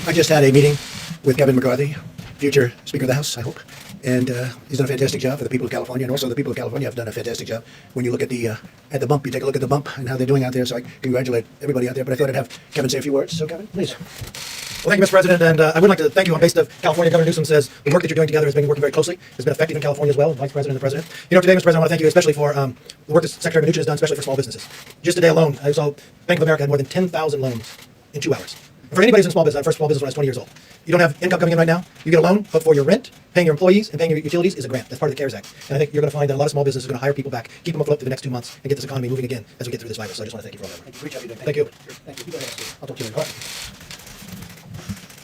I just had a meeting with Kevin McCarthy, future Speaker of the House, I hope, and he's done a fantastic job for the people of California, and also the people of California have done a fantastic job. When you look at the bump, you take a look at the bump and how they're doing out there, so I congratulate everybody out there, but I thought I'd have Kevin say a few words. So Kevin, please. Well, thank you, Mr. President, and I would like to thank you on behalf of California. Governor Newsom says the work that you're doing together has been working very closely. It's been effective in California as well, Vice President and the President. You know, today, Mr. President, I want to thank you especially for the work that Secretary Mnuchin has done, especially for small businesses. Just today alone, I saw Bank of America had more than 10,000 loans in 2 hours. And for anybody who's in small business, I first small business when I was 20 years old. You don't have income coming in right now, you get a loan, but for your rent, paying your employees, and paying your utilities is a grant. That's part of the CARES Act. And I think you're going to find that a lot of small businesses are going to hire people back, keep them afloat for the next 2 months, and get this economy moving again as we get through this virus. So I just want to thank you for all that work. Great job you're doing. Thank you. Thank you. You go ahead, Steve. I'll talk to you later.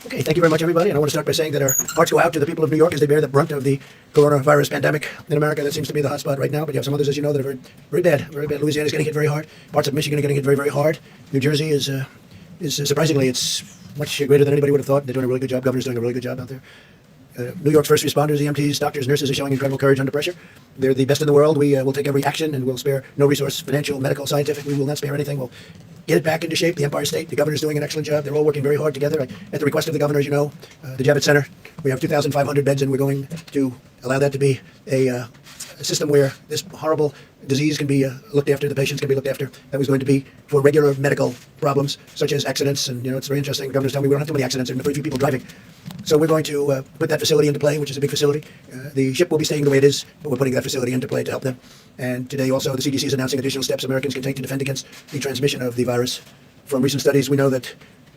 Okay, thank you very much, everybody. And I want to start by saying that our hearts go out to the people of New York as they bear the brunt of the coronavirus pandemic in America. That seems to be the hot spot right now, but you have some others, as you know, that are very, very bad. Very bad. Louisiana is getting hit very hard. Parts of Michigan are getting hit very, very hard. New Jersey is surprisingly, it's much greater than anybody would have thought. They're doing a really good job. Governor's doing a really good job out there. New York's first responders, EMTs, doctors, nurses are showing incredible courage under pressure. They're the best in the world. We will take every action and we'll spare no resource, financial, medical, scientific. We will not spare anything. We'll get it back into shape. The Empire State, the governor's doing an excellent job. They're all working very hard together. At the request of the governor, as you know, the Javits Center, we have 2,500 beds and we're going to allow that to be a system where this horrible disease can be looked after, the patients can be looked after. That was going to be for regular medical problems, such as accidents. And, it's very interesting. The governor's telling me we don't have too many accidents and very few people driving. So we're going to put that facility into play, which is a big facility. The ship will be staying the way it is, but we're putting that facility into play to help them. And today also the CDC is announcing additional steps Americans can take to defend against the transmission of the virus. From recent studies, we know that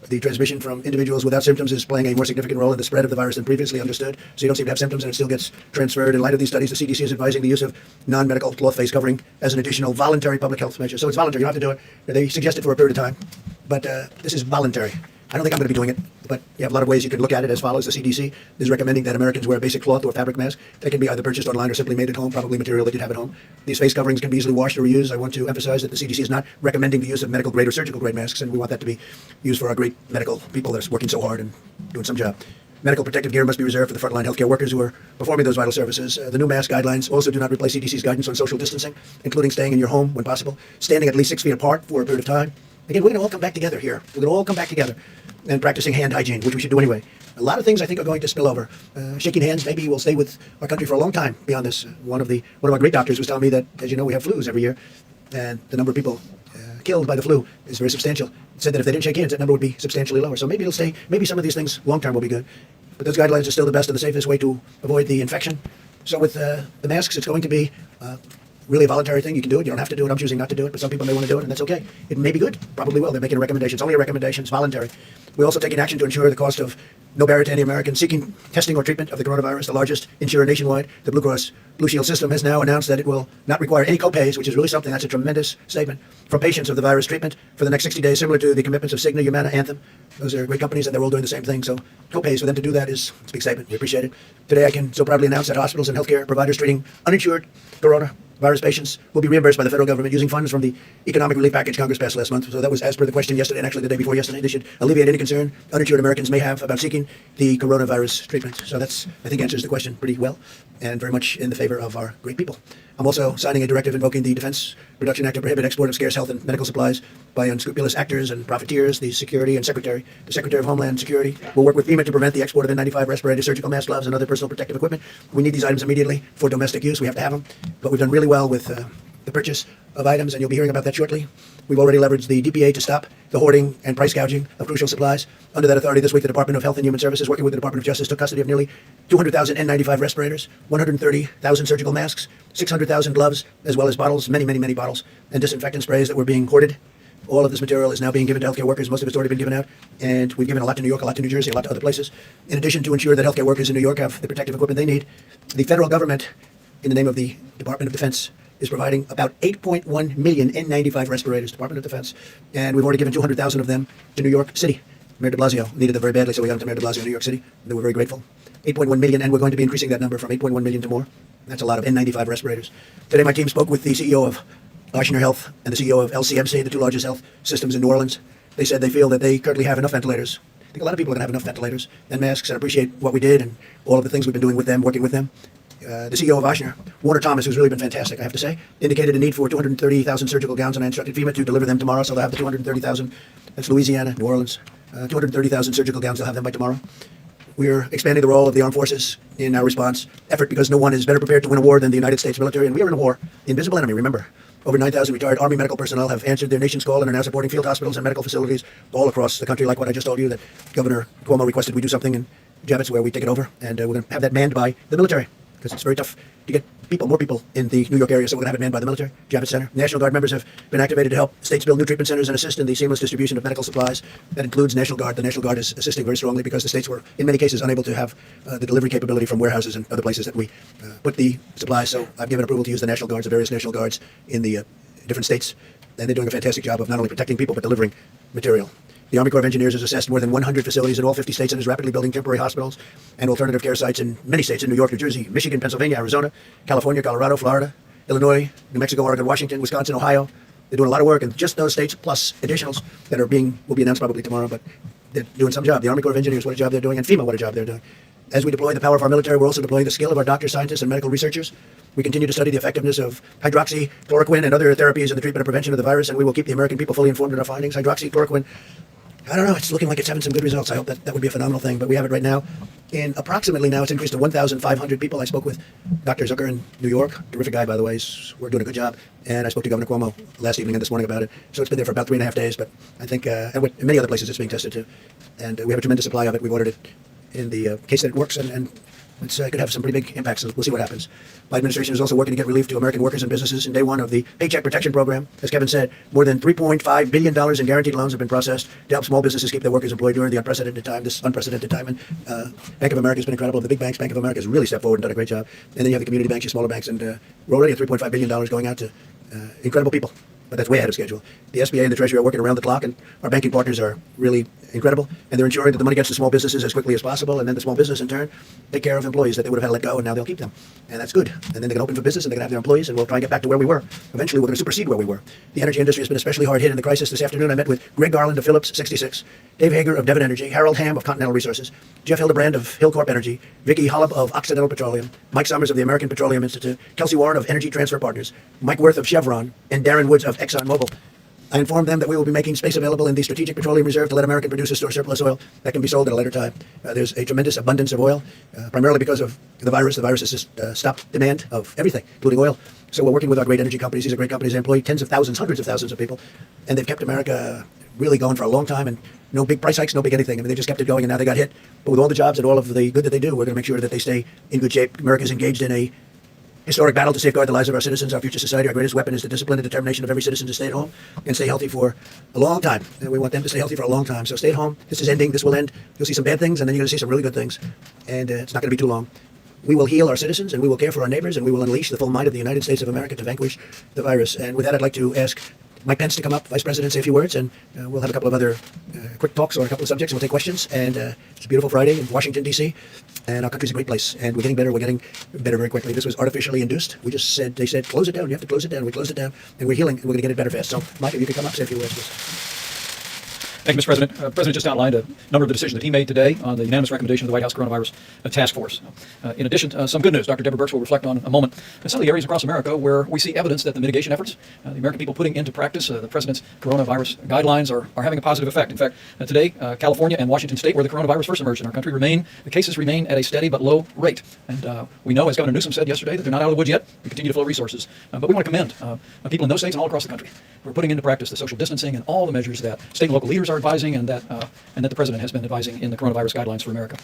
the transmission from individuals without symptoms is playing a more significant role in the spread of the virus than previously understood. So you don't seem to have symptoms and it still gets transferred. In light of these studies, the CDC is advising the use of non-medical cloth face covering as an additional voluntary public health measure. So it's voluntary. You don't have to do it. They suggest it for a period of time, but this is voluntary. I don't think I'm going to be doing it, but you have a lot of ways you can look at it as follows. The CDC is recommending that Americans wear a basic cloth or fabric mask that can be either purchased online or simply made at home, probably material that you'd have at home. These face coverings can be easily washed or reused. I want to emphasize that the CDC is not recommending the use of medical grade or surgical grade masks, and we want that to be used for our great medical people that are working so hard and doing some job. Medical protective gear must be reserved for the frontline healthcare workers who are performing those vital services. The new mask guidelines also do not replace CDC's guidance on social distancing, including staying in your home when possible, standing at least 6 feet apart for a period of time. Again, we're going to all come back together here. We're going to all come back together and practicing hand hygiene, which we should do anyway. A lot of things I think are going to spill over. Shaking hands maybe will stay with our country for a long time beyond this. One of our great doctors was telling me that, as you know, we have flus every year, and the number of people killed by the flu is very substantial. It said that if they didn't shake hands, that number would be substantially lower. So maybe it'll stay. Maybe some of these things long term will be good. But those guidelines are still the best and the safest way to avoid the infection. So with the masks, it's going to be really a voluntary thing. You can do it. You don't have to do it. I'm choosing not to do it, but some people may want to do it, and that's okay. It may be good. Probably will. They're making a recommendation. It's only a recommendation. It's voluntary. We're also taking action to ensure the cost of no barrier to any American seeking testing or treatment of the coronavirus. The largest insurer nationwide, the Blue Cross Blue Shield system, has now announced that it will not require any copays, which is really something. That's a tremendous statement from patients of the virus treatment for the next 60 days, similar to the commitments of Cigna, Humana, Anthem. Those are great companies, and they're all doing the same thing. So copays for them to do that is a big statement. We appreciate it. Today, I can so proudly announce that hospitals and healthcare providers treating uninsured coronavirus patients will be reimbursed by the federal government using funds from the economic relief package Congress passed last month. So that was as per the question yesterday, and actually the day before yesterday. They should alleviate any concern uninsured Americans may have about seeking the coronavirus treatment. So that's, I think, answers the question pretty well and very much in the favor of our great people. I'm also signing a directive invoking the Defense Production Act to prohibit export of scarce health and medical supplies by unscrupulous actors and profiteers. The Secretary of Homeland Security will work with FEMA to prevent the export of N95 respirators, surgical masks, gloves, and other personal protective equipment. We need these items immediately for domestic use. We have to have them, but we've done really well with the purchase of items, and you'll be hearing about that shortly. We've already leveraged the DPA to stop the hoarding and price gouging of crucial supplies. Under that authority, this week, the Department of Health and Human Services, working with the Department of Justice, took custody of nearly 200,000 N95 respirators, 130,000 surgical masks, 600,000 gloves, as well as bottles, many, many, many bottles, and disinfectant sprays that were being hoarded. All of this material is now being given to healthcare workers. Most of it's already been given out, and we've given a lot to New York, a lot to New Jersey, a lot to other places. In addition, to ensure that healthcare workers in New York have the protective equipment they need, the federal government, in the name of the Department of Defense, is providing about 8.1 million N95 respirators, Department of Defense, and we've already given 200,000 of them to New York City. Mayor de Blasio needed them very badly, so we got them to Mayor de Blasio in New York City. They were very grateful. 8.1 million, and we're going to be increasing that number from 8.1 million to more. That's a lot of N95 respirators. Today, my team spoke with the CEO of Ochsner Health and the CEO of LCMC, the two largest health systems in New Orleans. They said they feel that they currently have enough ventilators. I think a lot of people are going to have enough ventilators and masks, and appreciate what we did and all of the things we've been doing with them, working with them. The CEO of Ochsner, Warner Thomas, who's really been fantastic, I have to say, indicated a need for 230,000 surgical gowns, and I instructed FEMA to deliver them tomorrow, so they'll have the 230,000. That's Louisiana, New Orleans, 230,000 surgical gowns. They'll have them by tomorrow. We're expanding the role of the armed forces in our response effort because no one is better prepared to win a war than the United States military. And we are in a war. The invisible enemy, remember. Over 9,000 retired Army medical personnel have answered their nation's call and are now supporting field hospitals and medical facilities all across the country, like what I just told you, that Governor Cuomo requested we do something in Javits where we take it over. And we're going to have that manned by the military because it's very tough to get more people in the New York area, so we're going to have it manned by the military. Javits Center. National Guard members have been activated to help states build new treatment centers and assist in the seamless distribution of medical supplies. That includes National Guard. The National Guard is assisting very strongly because the states were, in many cases, unable to have the delivery capability from warehouses and other places that we put the supplies. So I've given approval to use the National Guards, the various National Guards in the different states, and they're doing a fantastic job of not only protecting people but delivering material. The Army Corps of Engineers has assessed more than 100 facilities in all 50 states and is rapidly building temporary hospitals and alternative care sites in many states in New York, New Jersey, Michigan, Pennsylvania, Arizona, California, Colorado, Florida, Illinois, New Mexico, Oregon, Washington, Wisconsin, Ohio. They're doing a lot of work in just those states, plus additionals that will be announced probably tomorrow, but they're doing some job. The Army Corps of Engineers, what a job they're doing, and FEMA, what a job they're doing. As we deploy the power of our military, we're also deploying the skill of our doctors, scientists, and medical researchers. We continue to study the effectiveness of hydroxychloroquine and other therapies in the treatment and prevention of the virus, and we will keep the American people fully informed in our findings. Hydroxychloroquine, I don't know, it's looking like it's having some good results. I hope that would be a phenomenal thing, but we have it right now. And approximately now it's increased to 1,500 people. I spoke with Dr. Zucker in New York. Terrific guy, by the way. We're doing a good job. And I spoke to Governor Cuomo last evening and this morning about it. So it's been there for about 3.5 days, but I think, and in many other places it's being tested too. And we have a tremendous supply of it. We've ordered it in the case that it works, and it's going to have some pretty big impacts. So we'll see what happens. My administration is also working to get relief to American workers and businesses in day one of the Paycheck Protection Program. As Kevin said, more than $3.5 billion in guaranteed loans have been processed to help small businesses keep their workers employed during this unprecedented time. And Bank of America has been incredible. The big banks, Bank of America has really stepped forward and done a great job. And then you have the community banks, your smaller banks, and we're already at $3.5 billion going out to incredible people. But that's way ahead of schedule. The SBA and the Treasury are working around the clock, and our banking partners are really incredible. And they're ensuring that the money gets to small businesses as quickly as possible, and then the small business, in turn, take care of employees that they would have had to let go, and now they'll keep them. And that's good. And then they can open for business, and they can have their employees, and we'll try and get back to where we were. Eventually, we're going to supersede where we were. The energy industry has been especially hard hit in the crisis. This afternoon, I met with Greg Garland of Phillips 66, Dave Hager of Devon Energy, Harold Ham of Continental Resources, Jeff Hildebrand of Hillcorp Energy, Vicky Hollop of Occidental Petroleum, Mike Summers of the American Petroleum Institute, Kelsey Warren of Energy Transfer Partners, Mike Worth of Chevron, and Darren Woods of ExxonMobil. I informed them that we will be making space available in the Strategic Petroleum Reserve to let American producers store surplus oil that can be sold at a later time. There's a tremendous abundance of oil, primarily because of the virus. The virus has just stopped demand of everything, including oil. So we're working with our great energy companies. These are great companies. They employ tens of thousands, hundreds of thousands of people. And they've kept America really going for a long time. And no big price hikes, no big anything. I mean, they just kept it going, and now they got hit. But with all the jobs and all of the good that they do, we're going to make sure that they stay in good shape. America's engaged in a historic battle to safeguard the lives of our citizens, our future society. Our greatest weapon is the discipline and determination of every citizen to stay at home and stay healthy for a long time. And we want them to stay healthy for a long time. So stay at home. This is ending. This will end. You'll see some bad things, and then you're going to see some really good things. And it's not going to be too long. We will heal our citizens, and we will care for our neighbors, and we will unleash the full might of the United States of America to vanquish the virus. And with that, I'd like to ask Mike Pence to come up, Vice President, say a few words, and we'll have a couple of other quick talks on a couple of subjects, and we'll take questions. And it's a beautiful Friday in Washington, D.C., and our country's a great place, and we're getting better. We're getting better very quickly. This was artificially induced. They said, close it down. You have to close it down. We closed it down, and we're healing, and we're going to get it better fast. So, Mike, if you could come up, say a few words, please. Thank you, Mr. President. The President just outlined a number of the decisions that he made today on the unanimous recommendation of the White House Coronavirus Task Force. In addition, some good news. Dr. Deborah Birx will reflect on a moment some of the areas across America where we see evidence that the mitigation efforts, the American people putting into practice the President's coronavirus guidelines are having a positive effect. In fact, today, California and Washington State, where the coronavirus first emerged in our country, the cases remain at a steady but low rate. And we know, as Governor Newsom said yesterday, that they're not out of the woods yet. We continue to flow resources. But we want to commend people in those states and all across the country who are putting into practice the social distancing and all the measures that state and local leaders are advising and that the President has been advising in the coronavirus guidelines for America.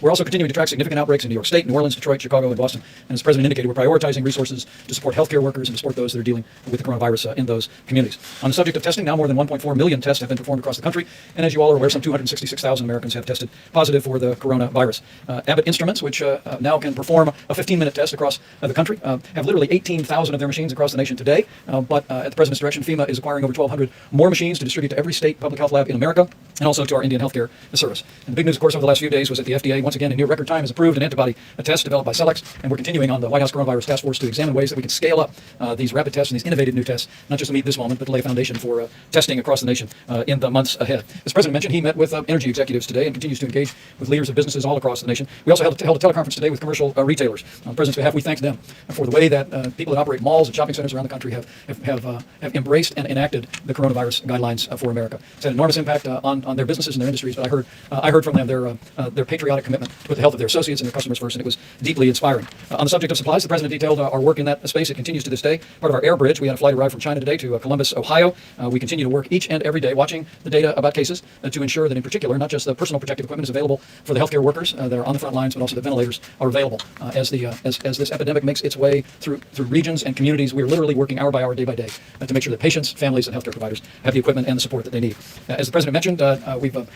We're also continuing to track significant outbreaks in New York State, New Orleans, Detroit, Chicago, and Boston. And as the President indicated, we're prioritizing resources to support healthcare workers and to support those that are dealing with the coronavirus in those communities. On the subject of testing, now more than 1.4 million tests have been performed across the country. And as you all are aware, some 266,000 Americans have tested positive for the coronavirus. Abbott Instruments, which now can perform a 15-minute test across the country, have literally 18,000 of their machines across the nation today. But at the President's direction, FEMA is acquiring over 1,200 more machines to distribute to every state public health lab in America and also to our Indian Healthcare Service. And the big news, of course, over the last few days was that the FDA, once again, in near record time, has approved an antibody test developed by Celex, and we're continuing on the White House Coronavirus Task Force to examine ways that we can scale up these rapid tests and these innovative new tests, not just to meet this moment, but to lay a foundation for testing across the nation in the months ahead. As the President mentioned, he met with energy executives today and continues to engage with leaders of businesses all across the nation. We also held a teleconference today with commercial retailers. On the President's behalf, we thank them for the way that people that operate malls and shopping centers around the country have embraced and enacted the coronavirus guidelines for America. It's had enormous impact on their businesses and their industries, but I heard from them their patriotic commitment to put the health of their associates and their customers first, and it was deeply inspiring. On the subject of supplies, the President detailed our work in that space. It continues to this day. Part of our air bridge, we had a flight arrive from China today to Columbus, Ohio. We continue to work each and every day watching the data about cases to ensure that in particular, not just the personal protective equipment is available for the healthcare workers that are on the front lines, but also the ventilators are available. As this epidemic makes its way through regions and communities, we are literally working hour by hour, day by day to make sure that patients, families, and healthcare providers have the equipment and the support that they need. As the President mentioned,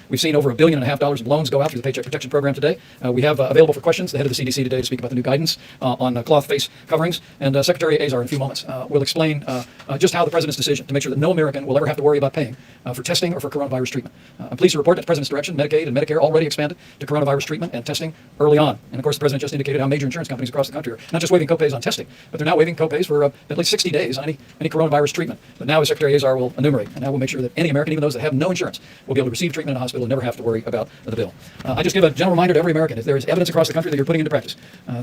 we've seen over $1.5 billion in loans go out through the Paycheck Protection Program today. We have available for questions the head of the CDC today to speak about the new guidance on cloth face coverings, and Secretary Azar in a few moments will explain just how the President's decision to make sure that no American will ever have to worry about paying for testing or for coronavirus treatment. I'm pleased to report that the President's direction, Medicaid and Medicare already expanded to coronavirus treatment and testing early on. And of course, the President just indicated how major insurance companies across the country are not just waiving copays on testing, but they're now waiving copays for at least 60 days on any coronavirus treatment. But now, as Secretary Azar will enumerate, and now we'll make sure that any American, even those that have no insurance, will be able to receive treatment in a hospital and never have to worry about the bill. I just give a general reminder to every American, if there is evidence across the country that you're putting into practice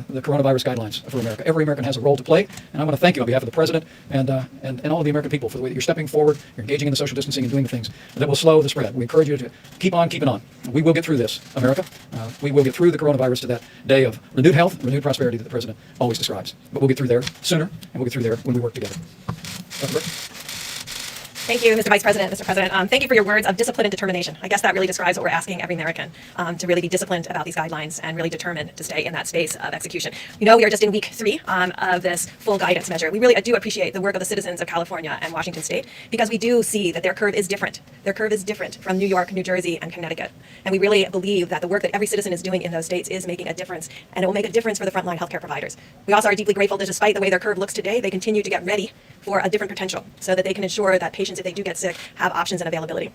the coronavirus guidelines for America, every American has a role to play, and I want to thank you on behalf of the President and all of the American people for the way that you're stepping forward, you're engaging in the social distancing and doing the things that will slow the spread. We encourage you to keep on keeping on. We will get through this, America. We will get through the coronavirus to that day of renewed health, renewed prosperity that the President always describes. But we'll get through there sooner, and we'll get through there when we work together. Dr. Burke? Thank you, Mr. Vice President, Mr. President. Thank you for your words of discipline and determination. I guess that really describes what we're asking every American, to really be disciplined about these guidelines and really determined to stay in that space of execution. You know, we are just in week 3 of this full guidance measure. We really do appreciate the work of the citizens of California and Washington State, because we do see that their curve is different. Their curve is different from New York, New Jersey, and Connecticut. And we really believe that the work that every citizen is doing in those states is making a difference, and it will make a difference for the frontline healthcare providers. We also are deeply grateful that despite the way their curve looks today, they continue to get ready for a different potential so that they can ensure that patients, if they do get sick, have options and availability.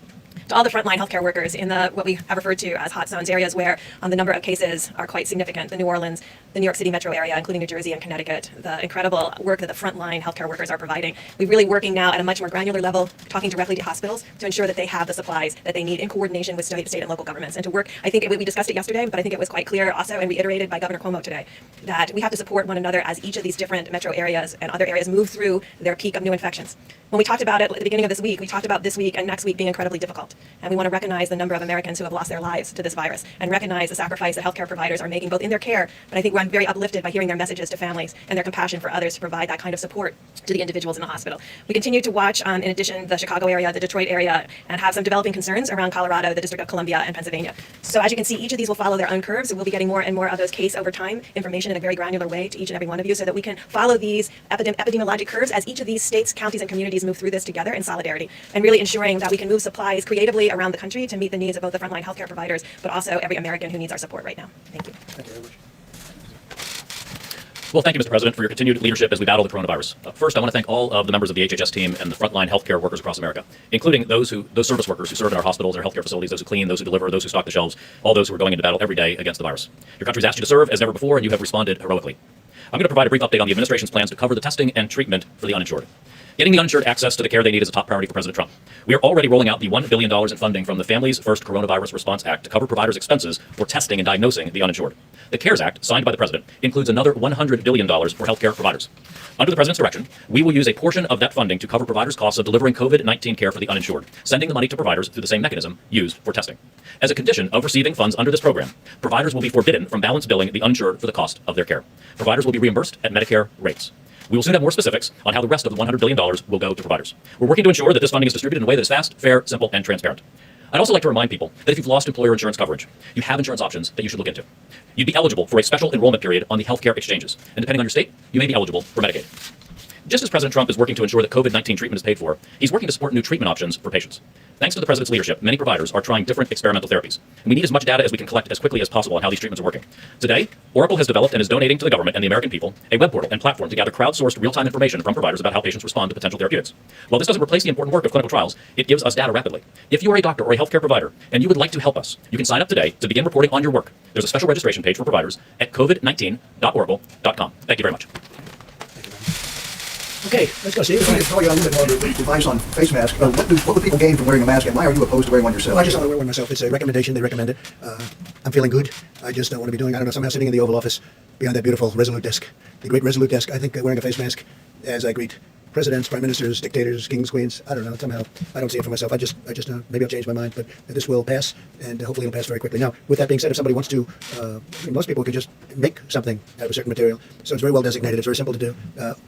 To all the frontline healthcare workers in what we have referred to as hot zones, areas where the number of cases are quite significant, the New Orleans, the New York City metro area, including New Jersey and Connecticut, the incredible work that the frontline healthcare workers are providing. We're really working now at a much more granular level, talking directly to hospitals to ensure that they have the supplies that they need in coordination with state and local governments. And to work, I think we discussed it yesterday, but I think it was quite clear also and reiterated by Governor Cuomo today, that we have to support one another as each of these different metro areas and other areas move through their peak of new infections. When we talked about it at the beginning of this week, we talked about this week and next week being incredibly difficult. And we want to recognize the number of Americans who have lost their lives to this virus and recognize the sacrifice that healthcare providers are making both in their care, but I think I'm very uplifted by hearing their messages to families and their compassion for others to provide that kind of support to the individuals in the hospital. We continue to watch, in addition, the Chicago area, the Detroit area, and have some developing concerns around Colorado, the District of Columbia, and Pennsylvania. So as you can see, each of these will follow their own curves. We'll be getting more and more of those case over time information in a very granular way to each and every one of you so that we can follow these epidemiologic curves as each of these states, counties, and communities move through this together in solidarity, and really ensuring that we can move supplies creatively around the country to meet the needs of both the frontline healthcare providers, but also every American who needs our support right now. Thank you. Thank you very much. Well, thank you, Mr. President, for your continued leadership as we battle the coronavirus. First, I want to thank all of the members of the HHS team and the frontline healthcare workers across America, including those service workers who serve in our hospitals, our healthcare facilities, those who clean, those who deliver, those who stock the shelves, all those who are going into battle every day against the virus. Your country's asked you to serve as never before, and you have responded heroically. I'm going to provide a brief update on the administration's plans to cover the testing and treatment for the uninsured. Getting the uninsured access to the care they need is a top priority for President Trump. We are already rolling out the $1 billion in funding from the Families First Coronavirus Response Act to cover providers' expenses for testing and diagnosing the uninsured. The CARES Act, signed by the President, includes another $100 billion for healthcare providers. Under the President's direction, we will use a portion of that funding to cover providers' costs of delivering COVID-19 care for the uninsured, sending the money to providers through the same mechanism used for testing. As a condition of receiving funds under this program, providers will be forbidden from balance billing the uninsured for the cost of their care. Providers will be reimbursed at Medicare rates. We will soon have more specifics on how the rest of the $100 billion will go to providers. We're working to ensure that this funding is distributed in a way that is fast, fair, simple, and transparent. I'd also like to remind people that if you've lost employer insurance coverage, you have insurance options that you should look into. You'd be eligible for a special enrollment period on the healthcare exchanges, and depending on your state, you may be eligible for Medicaid. Just as President Trump is working to ensure that COVID-19 treatment is paid for, he's working to support new treatment options for patients. Thanks to the President's leadership, many providers are trying different experimental therapies. And we need as much data as we can collect as quickly as possible on how these treatments are working. Today, Oracle has developed and is donating to the government and the American people a web portal and platform to gather crowdsourced real-time information from providers about how patients respond to potential therapeutics. While this doesn't replace the important work of clinical trials, it gives us data rapidly. If you are a doctor or a healthcare provider and you would like to help us, you can sign up today to begin reporting on your work. There's a special registration page for providers at covid19.oracle.com. Thank you very much. Okay, let's go. Steve, let's tell you a little bit more advice on face masks. What would people gain from wearing a mask, and why are you opposed to wearing one yourself? Well, I just don't want to wear one myself. It's a recommendation. They recommend it. I'm feeling good. I just don't want to be doing, I don't know, somehow sitting in the Oval Office behind that beautiful Resolute desk, the great Resolute desk. I think wearing a face mask, as I greet presidents, prime ministers, dictators, kings, queens. I don't know. Somehow I don't see it for myself. I just maybe I'll change my mind, but this will pass, and hopefully it'll pass very quickly. Now, with that being said, if somebody wants to, most people can just make something out of a certain material. So it's very well designated. It's very simple to do.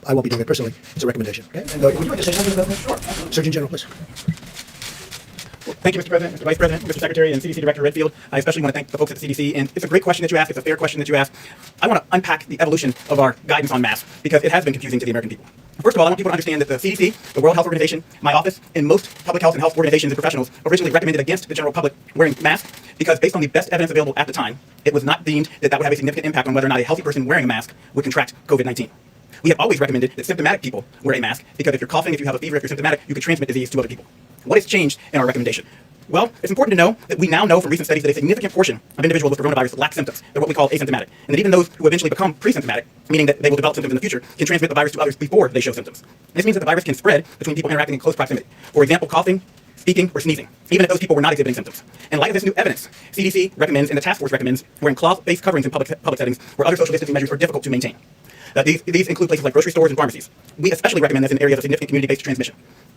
I won't be doing it personally. It's a recommendation. Okay. And would you like to say something about that? Sure. Surgeon General, please. Thank you, Mr. President, Mr. Vice President, Mr. Secretary, and CDC Director Redfield. I especially want to thank the folks at the CDC. And it's a great question that you ask. It's a fair question that you ask. I want to unpack the evolution of our guidance on masks because it has been confusing to the American people. First of all, I want people to understand that the CDC, the World Health Organization, my office, and most public health and health organizations and professionals originally recommended against the general public wearing masks because based on the best evidence available at the time, it was not deemed that that would have a significant impact on whether or not a healthy person wearing a mask would contract COVID-19. We have always recommended that symptomatic people wear a mask because if you're coughing, if you have a fever, if you're symptomatic, you could transmit disease to other people. What has changed in our recommendation? Well, it's important to know that we now know from recent studies that a significant portion of individuals with coronavirus lack symptoms. They're what we call asymptomatic. And that even those who eventually become pre-symptomatic, meaning that they will develop symptoms in the future, can transmit the virus to others before they show symptoms. This means that the virus can spread between people interacting in close proximity. For example, coughing, speaking, or sneezing, even if those people were not exhibiting symptoms. In light of this new evidence, CDC recommends and the task force recommends wearing cloth-based coverings in public settings where other social distancing measures are difficult to maintain. These include places like grocery stores and pharmacies. We especially recommend this in areas of significant community-based transmission.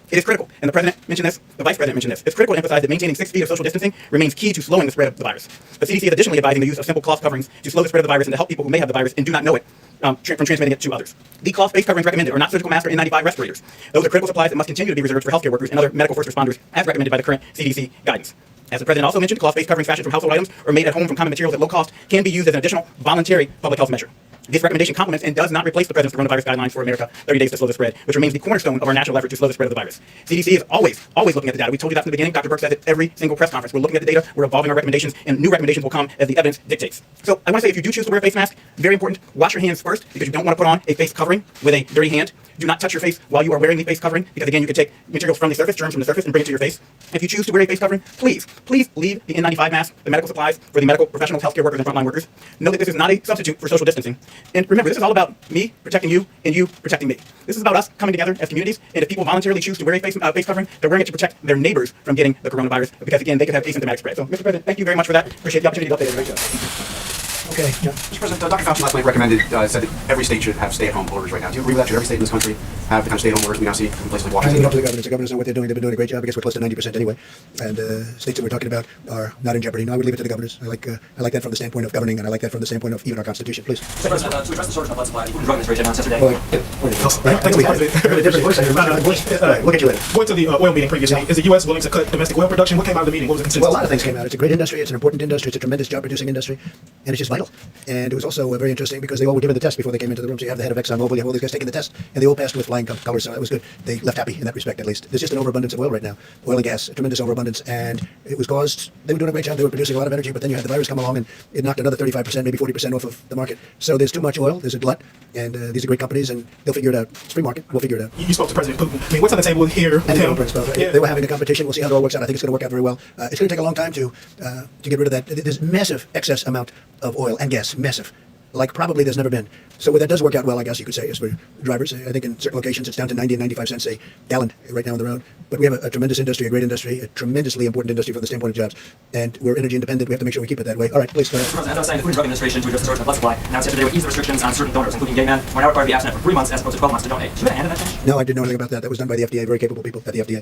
It is critical, and the President mentioned this, the Vice President mentioned this, it's critical to emphasize that maintaining 6 feet of social distancing remains key to slowing the spread of the virus. The CDC is additionally advising the use of simple cloth coverings to slow the spread of the virus and to help people who may have the virus and do not know it from transmitting it to others. The cloth-based coverings recommended are not surgical masks or N95 respirators. Those are critical supplies that must continue to be reserved for healthcare workers and other medical first responders as recommended by the current CDC guidance. As the President also mentioned, cloth-based coverings fashioned from household items or made at home from common materials at low cost can be used as an additional voluntary public health measure. This recommendation complements and does not replace the President's coronavirus guidelines for America, 30 days to slow the spread, which remains the cornerstone of our national effort to slow the spread of the virus. CDC is always looking at the data. We told you that from the beginning. Dr. Burke said it every single press conference. We're looking at the data, we're evolving our recommendations, and new recommendations will come as the evidence dictates. So I want to say if you do choose to wear a face mask, very important, wash your hands first because you don't want to put on a face covering with a dirty hand. Do not touch your face while you are wearing the face covering because again, you could take materials from the surface, germs from the surface, and bring it to your face. If you choose to wear a face covering, please leave the N95 mask, the medical supplies for the medical professionals, healthcare workers, and frontline workers. Know that this is not a substitute for social distancing. And remember, this is all about me protecting you and you protecting me. This is about us coming together as communities. And if people voluntarily choose to wear a face covering, they're wearing it to protect their neighbors from getting the coronavirus because again, they could have asymptomatic spread. So, Mr. President, thank you very much for that. Appreciate the opportunity to update everybody. Okay, John. Mr. President, Dr. Fauci last night recommended, said that every state should have stay-at-home orders right now. Do you agree with that? Should every state in this country have the kind of stay-at-home orders we now see in places like I leave Washington? it up to the governors. The governors know what they're doing. They've been doing a great job. I guess we're close to 90% anyway. And states that we're talking about are not in jeopardy. No, I would leave it to the governors. I like that from the standpoint of governing, and I like that from the standpoint of even our Constitution. Please. Mr. President, to address the shortage of blood supply, the Food and Drug Administration announced yesterday. We'll get you later. Going to the oil meeting previously, is the U.S. willing to cut domestic oil production? What came out of the meeting? What was the consensus? Well, a lot of things came out. It's a great industry. It's an important industry. It's a tremendous job-producing industry, and it's just vital. And it was also very interesting because they all were given the test before they came into the room. So you have the head of ExxonMobil, you have all these guys taking the test, and they all passed with flying colors. So that was good. They left happy in that respect, at least. There's just an overabundance of oil right now, oil and gas, a tremendous overabundance, and it was caused. They were doing a great job. They were producing a lot of energy, but then you had the virus come along, and it knocked another 35%, maybe 40% off of the market. So there's too much oil. There's a glut, and these are great companies, and they'll figure it out. It's free market. We'll figure it out. You spoke to President Putin. I mean, what's on the table here with And him? yeah. They were having a competition. We'll see how it all works out. I think it's going to work out very well. It's going to take a long time to get rid of that. There's massive excess amount of oil and gas, massive, like probably there's never been. So where that does work out well, I guess you could say, is for drivers. I think in certain locations it's down to 90 and 95 cents a gallon right now on the road. But we have a tremendous industry, a great industry, a tremendously important industry from the standpoint of jobs. And we're energy independent. We have to make sure we keep it that way. All right, please go ahead. Mr. President, as I was saying, the Food and Drug Administration, to address the shortage of blood supply, announced yesterday would ease the restrictions on certain donors, including gay men, who are now required to be abstinent for 3 months as opposed to 12 months to donate. Do you have a hand in that change? No, I didn't know anything about that. That was done by the FDA, very capable people at the FDA.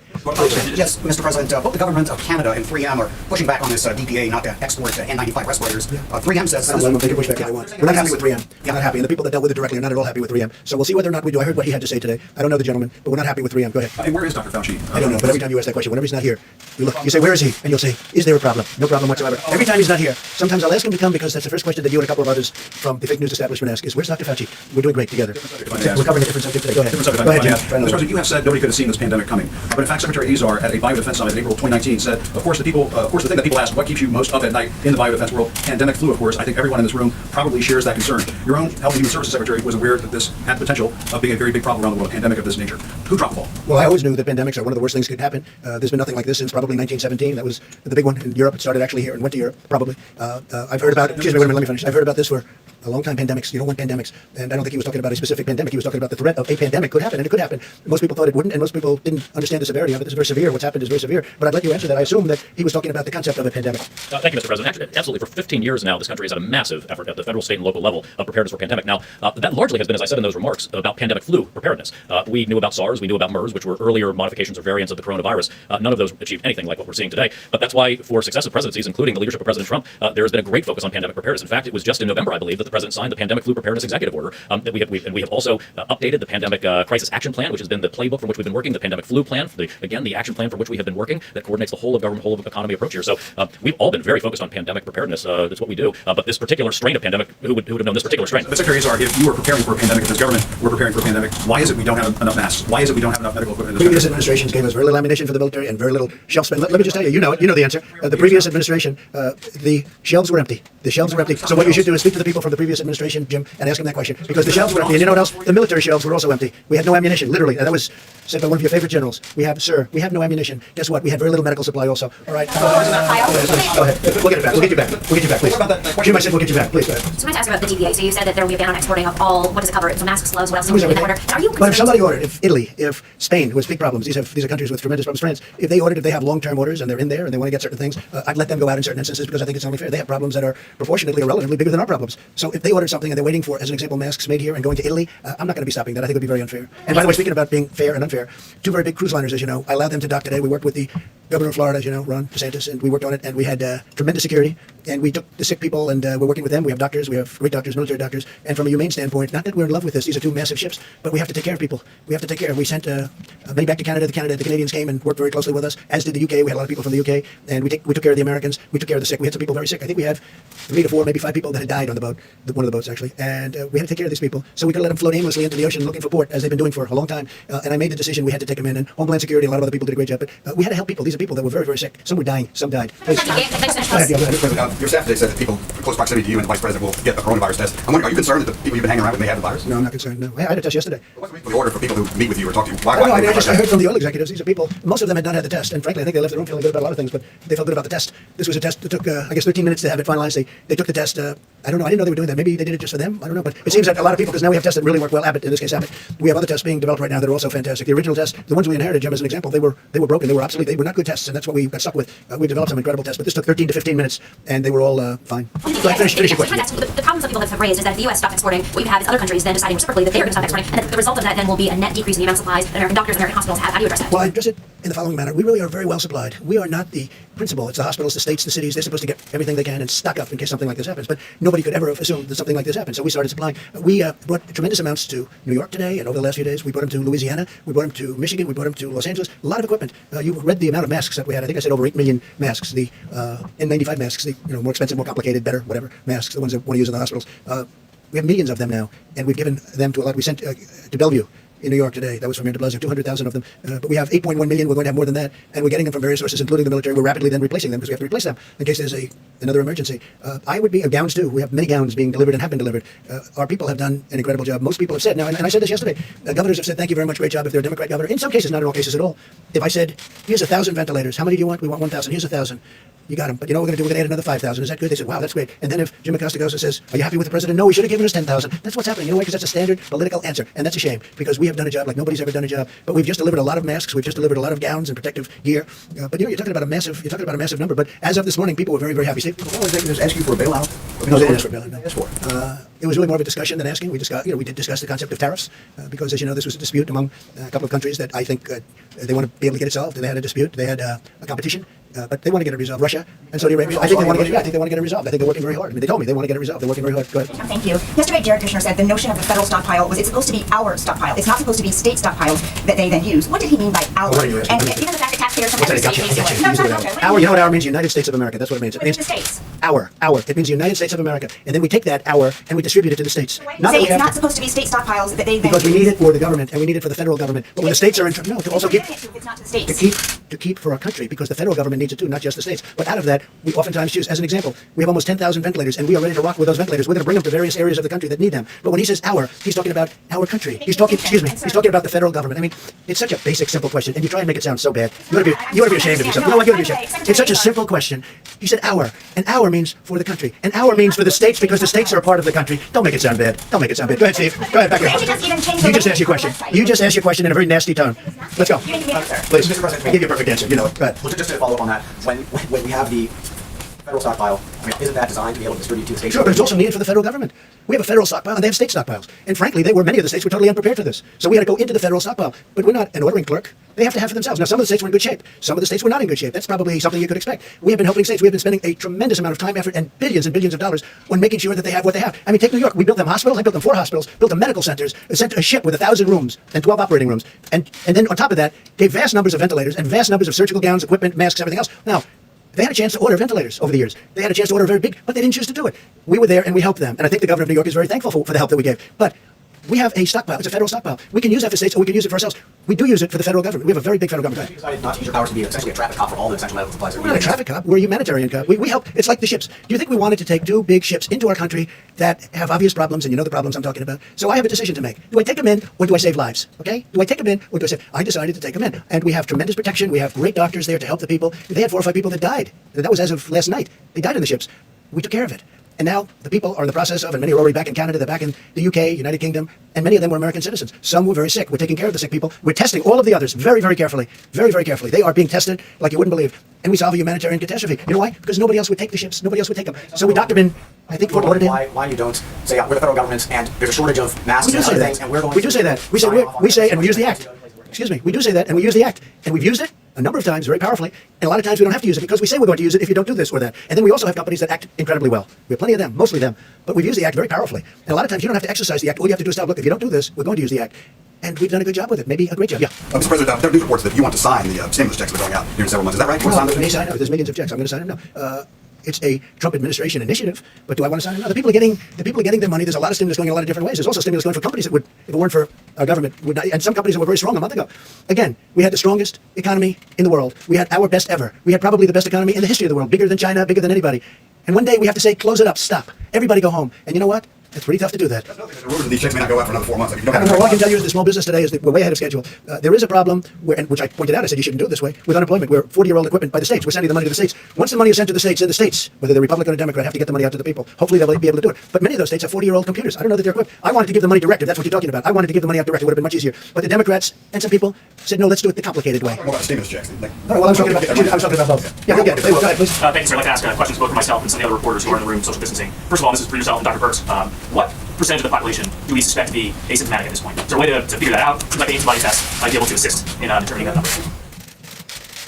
Yes, Mr. President, both the government of Canada and 3M are pushing back on this DPA not to export N95 respirators. 3M says... Well, they can push back if they want. We're not happy with 3M. We're not happy. And the people that dealt with it directly are not at all happy with 3M. So we'll see whether or not we do. I heard what he had to say today. I don't know the gentleman, but we're not happy with 3M. Go ahead. And where is Dr. Fauci? I don't know, but every time you ask that question, whenever he's not here, you look, you say, where is he? And you'll say, is there a problem? No problem whatsoever. Every time he's not here, sometimes I'll ask him to come because that's the first question that you and a couple of others from the fake news establishment ask is, where's Dr. Fauci? We're doing great together. We're covering a different subject today. Go ahead. Go ahead, Jim. Mr. President, you have said nobody could have seen this pandemic coming. But in fact, Secretary Azar at a biodefense summit in April 2019 said, of course, the thing that people ask, what keeps you most up at night in the biodefense world? Pandemic flu, of course. I think everyone in this room probably shares that concern. Your own Health and Human Services Secretary was aware that this had potential of being a very big problem around the world, a pandemic of this nature. Who dropped the ball? Well, I always knew that pandemics are one of the worst things that could happen. There's been nothing like this since probably 1917. That was the big one in Europe. It started actually here and went to Europe, probably. I've heard about, excuse me, wait a minute, let me finish. I've heard about this for long-time pandemics. You don't want pandemics. And I don't think he was talking about a specific pandemic. He was talking about the threat of a pandemic could happen, and it could happen. Most people thought it wouldn't, and most people didn't understand the severity of it. It's very severe. What's happened is very severe. But I'd let you answer that. I assume that he was talking about the concept of a pandemic. Thank you, Mr. President. Actually, absolutely. For 15 years now, this country has had a massive effort at the federal, state, and local level of preparedness for pandemic. Now, that largely has been, as I said in those remarks, about pandemic flu preparedness. We knew about SARS, we knew about MERS, which were earlier modifications or variants of the coronavirus. None of those achieved anything like what we're seeing today. But that's why, for successive presidencies, including the leadership of President Trump, there has been a great focus on pandemic preparedness. In fact, it was just in November, I believe, that the president signed the pandemic flu preparedness executive order. That we have also updated the pandemic crisis action plan, which has been the playbook from which we've been working. The pandemic flu plan, the action plan for which we have been working, that coordinates the whole of government, whole of economy approach here. So we've all been very focused on pandemic preparedness. That's what we do. But this particular strain of pandemic, who would have known this particular strain? But Secretary Azar, if you were preparing for a pandemic, if this government were preparing for a pandemic, why is it we don't have enough masks? Why is it we don't have enough medical equipment in this Previous country? administrations gave us very little ammunition for the military and very little shelf space. Let me just tell you, you know it, you know the answer. The previous administration, the shelves were empty. The shelves were empty. So what you should do is speak to the people from the previous administration, Jim, and ask them that question. Because the shelves were empty. And you know what else? The military shelves were also empty. We had no ammunition, literally. And that was said by one of your favorite generals. We have no ammunition. Guess what? We had very little medical supply also. All right. Go ahead. We'll get it back. We'll get you back. We'll get you back, please. Jim, I said we'll get you back. Please, go ahead. So I want to ask about the TPA. So you said that there will be a ban on exporting of all, what does it cover? So masks, gloves, what else? In that order. Are you But if somebody ordered, if Italy, if Spain, who has big problems, these are countries with tremendous problems, France, if they have long-term orders and they're in there and they want to get certain things, I'd let them go out in certain instances because I think it's only fair. They have problems that are proportionately or relatively bigger than our problems. So if they ordered something and they're waiting for, as an example, masks made here and going to Italy, I'm not going to be stopping that. I think it would be very unfair. And by the way, speaking about being fair and unfair, two very big cruise liners, as you know, I allowed them to dock today. We worked with the governor of Florida, as you know, Ron DeSantis, and we worked on it, and we had tremendous security, and we took the sick people, and we're working with them. We have doctors, we have great doctors, military doctors, and from a humane standpoint, not that we're in love with this, these are two massive ships, but we have to take care of people. We have to take care. We sent money back to Canada. The Canadians came and worked very closely with us, as did the UK. We had a lot of people from the UK, and we took care of the Americans. We took care of the sick. We had some people very sick. I think we had 3 to 4, maybe 5 people that had died on the boat, one of the boats actually, and we had to take care of these people. So we could let them float aimlessly into the ocean looking for port, as they've been doing for a long time. And I made the decision we had to take them in, and Homeland Security, a lot of other people did a great job, but we had to help people. These are people that were very, very sick. Some were dying, some died. Please. Go ahead, yeah, go ahead. Your staff today said that people in close proximity to you and the vice president will get a coronavirus test. I'm wondering, are you concerned that the people you've been hanging around with may have the virus? No, I'm not concerned. No, I had a test yesterday. What's the order for people who meet with you or talk to you? Why? No, I heard from the oil executives. These are people. Most of them had not had the test, and frankly, I think they left the room feeling good about a lot of things. But they felt good about the test. This was a test that took, I guess, 13 minutes to have it finalized. They took the test. I don't know. I didn't know they were doing that. Maybe they did it just for them. I don't know. But it seems that a lot of people, because now we have tests that really work well. Abbott, in this case, Abbott. We have other tests being developed right now that are also fantastic. The original tests, the ones we inherited, Jim, as an example, they were broken. They were obsolete. They were not good tests, and that's what we got stuck with. We developed some incredible tests, but this took 13 to 15 minutes, and they were all fine. Go ahead, finish your question. The problem some people have raised is that if the U.S. stopped exporting, what you have is other countries then deciding reciprocally that they are going to stop exporting, and the result of that then will be a net decrease in the amount of supplies that American doctors and American hospitals have. How do you address that? Well, I address it in the following manner. We really are very well supplied. We are not the principal. It's the hospitals, the states, the cities. They're supposed to get everything they can and stock up in case something like this happens. But nobody could ever have assumed that something like this happened. So we started supplying. We brought tremendous amounts to New York today, and over the last few days, we brought them to Louisiana. We brought them to Michigan. We brought them to Los Angeles. A lot of equipment. You read the amount of masks that we had. I think I said over 8 million masks. The N95 masks, the more expensive, more complicated, better, whatever masks, the ones that want to use in the hospitals. We have millions of them now, and we've given them to a lot. We sent to Bellevue in New York today. That was from here to Blasio, 200,000 of them. But we have 8.1 million. We're going to have more than that. And we're getting them from various sources, including the military. We're rapidly then replacing them because we have to replace them in case there's another emergency. I would be, gowns too. We have many gowns being delivered and have been delivered. Our people have done an incredible job. Most people have said, now, and I said this yesterday, governors have said, thank you very much, great job if they're a Democrat governor. In some cases, not in all cases at all. If I said, here's 1,000 ventilators, how many do you want? We want 1,000. Here's 1,000. You got them. But you know what we're going to do? We're going to add another 5,000. Is that good? They said, wow, that's great. And then if Jim Acosta goes and says, are you happy with the president? No, he should have given us 10,000. That's what's happening. You know why? Because that's a standard political answer. And that's a shame because we have done a job like nobody's ever done a job. But we've just delivered a lot of masks. We've just delivered a lot of gowns and protective gear. But you're talking about a massive number. But as of this morning, people were very, very happy. See, all executives ask you for a bailout. No, they didn't ask for a bailout. No. Ask for it. It was really more of a discussion than asking. We did discuss the concept of tariffs because, as you know, this was a dispute among a couple of countries that I think they want to be able to get it solved. They had a dispute. They had a competition. But they want to get it resolved. Russia and Saudi Arabia, I think they want to get it resolved. I think they're working very hard. I mean, they told me they want to get it resolved. They're working very hard. Go ahead. Thank you. Yesterday, Jared Kushner said the notion of the federal stockpile was it's supposed to be our stockpile. It's not supposed to be state stockpiles that they then use. What did he mean by our? What are you asking? And given the fact that taxpayers sometimes Gotcha. No, it's not okay. Our, you know what our means? United States of America. That's what it means. It means the states. Our. It means the United States of America. And then we take that our and we distribute it to the states. Why do you say it's not supposed to be state stockpiles that they then because we use? need it for the government and we need it for the federal government. But when the states are in no, to also keep It's not to the states. to keep for our country because the federal government needs it too, not just the states. But out of that, we oftentimes choose, as an example, we have almost 10,000 ventilators, and we are ready to rock with those ventilators. We're going to bring them to various areas of the country that need them. But when he says our, he's talking about our country. He's talking, he's talking about the federal government. I mean, it's such a basic, simple question, and you try and make it sound so bad. You ought to be ashamed of yourself. You know what? You ought to be ashamed. It's such a simple question. He said our. And our means for the country. And our means for the states because the states are a part of the country. Don't make it sound bad. Don't make it sound bad. Go ahead, Steve. Go ahead, back here. Can't you just even change You the just asked your question. You just asked your question in a very nasty tone. Let's go. You didn't give me an answer. Please. Mr. President, I give you a perfect answer. You know it. Go ahead. Well, just to follow up on that, when we have the federal stockpile, I mean, isn't that designed to be able to distribute to the states? Sure, but it's also needed for the federal government. We have a federal stockpile and they have state stockpiles. And frankly, many of the states were totally unprepared for this. So we had to go into the federal stockpile. But we're not an ordering clerk. They have to have for themselves. Now, some of the states were in good shape. Some of the states were not in good shape. That's probably something you could expect. We have been helping states. We have been spending a tremendous amount of time, effort, and billions of dollars on making sure that they have what they have. I mean, take New York. We built them hospitals. I built them 4 hospitals, built them medical centers, sent a ship with 1,000 rooms and 12 operating rooms. And then on top of that, gave vast numbers of ventilators and vast numbers of surgical gowns, equipment, masks, everything else. Now, they had a chance to order ventilators over the years. They had a chance to order very big, but they didn't choose to do it. We were there and we helped them. And I think the governor of New York is very thankful for the help that we gave. But we have a stockpile. It's a federal stockpile. We can use that for states or we can use it for ourselves. We do use it for the federal government. We have a very big federal government. You decided not to use your powers to be essentially a traffic cop for all the essential medical supplies. We're not a traffic cop. We're a humanitarian cop. We help. It's like the ships. Do you think we wanted to take 2 big ships into our country that have obvious problems, and you know the problems I'm talking about? So I have a decision to make. Do I take them in or do I save lives? Okay? Do I take them in or do I save? I decided to take them in. And we have tremendous protection. We have great doctors there to help the people. They had 4 or 5 people that died. That was as of last night. They died in the ships. We took care of it. And now the people are in the process of, and many are already back in Canada, they're back in the UK, United Kingdom, and many of them were American citizens. Some were very sick. We're taking care of the sick people. We're testing all of the others very, very carefully. Very, very carefully. They are being tested like you wouldn't believe. And we solve a humanitarian catastrophe. You know why? Because nobody else would take the ships. Nobody else would take them. So we docked them in, I think, Fort Lauderdale. Why you don't say, we're the federal government and there's a shortage of masks and other things, and we're going We do say that. We say, and we use the act. Excuse me. We do say that, and we use the act. And we've used it a number of times very powerfully, and a lot of times we don't have to use it because we say we're going to use it if you don't do this or that. And then we also have companies that act incredibly well. We have plenty of them, mostly them, but we've used the act very powerfully. And a lot of times you don't have to exercise the act. All you have to do is tell, look, if you don't do this, we're going to use the act. And we've done a good job with it, maybe a great job. Yeah. Mr. President, there are news reports that you want to sign the stimulus checks that are going out here in several months. Is that right? You want to sign those? May sign? There's millions of checks. I'm going to sign them now. It's a Trump administration initiative, but do I want to sign it? No. The people are getting their money. There's a lot of stimulus going in a lot of different ways. There's also stimulus going for companies that would, if it weren't for our government, would not, and some companies that were very strong a month ago. Again, we had the strongest economy in the world. We had our best ever. We had probably the best economy in the history of the world, bigger than China, bigger than anybody. And one day we have to say, close it up, stop. Everybody go home. And you know what? It's pretty tough to do that. These checks may not go out for another 4 months. All I can tell you is the small business today is that we're way ahead of schedule. There is a problem, which I pointed out, I said you shouldn't do it this way, with unemployment. We're 40-year-old equipment by the states. We're sending the money to the states. Once the money is sent to the states, then the states, whether they're Republican or Democrat, have to get the money out to the people. Hopefully they'll be able to do it. But many of those states have 40-year-old computers. I don't know that they're equipped. I wanted to give the money direct, if that's what you're talking about. I wanted to give the money out direct. It would have been much easier. But the Democrats and some people said, no, let's do it the complicated way. What about stimulus checks? All right, well, I was talking about both. Yeah, go ahead, please. Thank you, sir. I'd like to ask questions both for myself and some of the other reporters who are in the room social distancing. First of all, this is for yourself and Dr. Burks. What percentage of the population do we suspect to be asymptomatic at this point? Is there a way to figure that out? Seems like the antibody test might be able to assist in determining that number.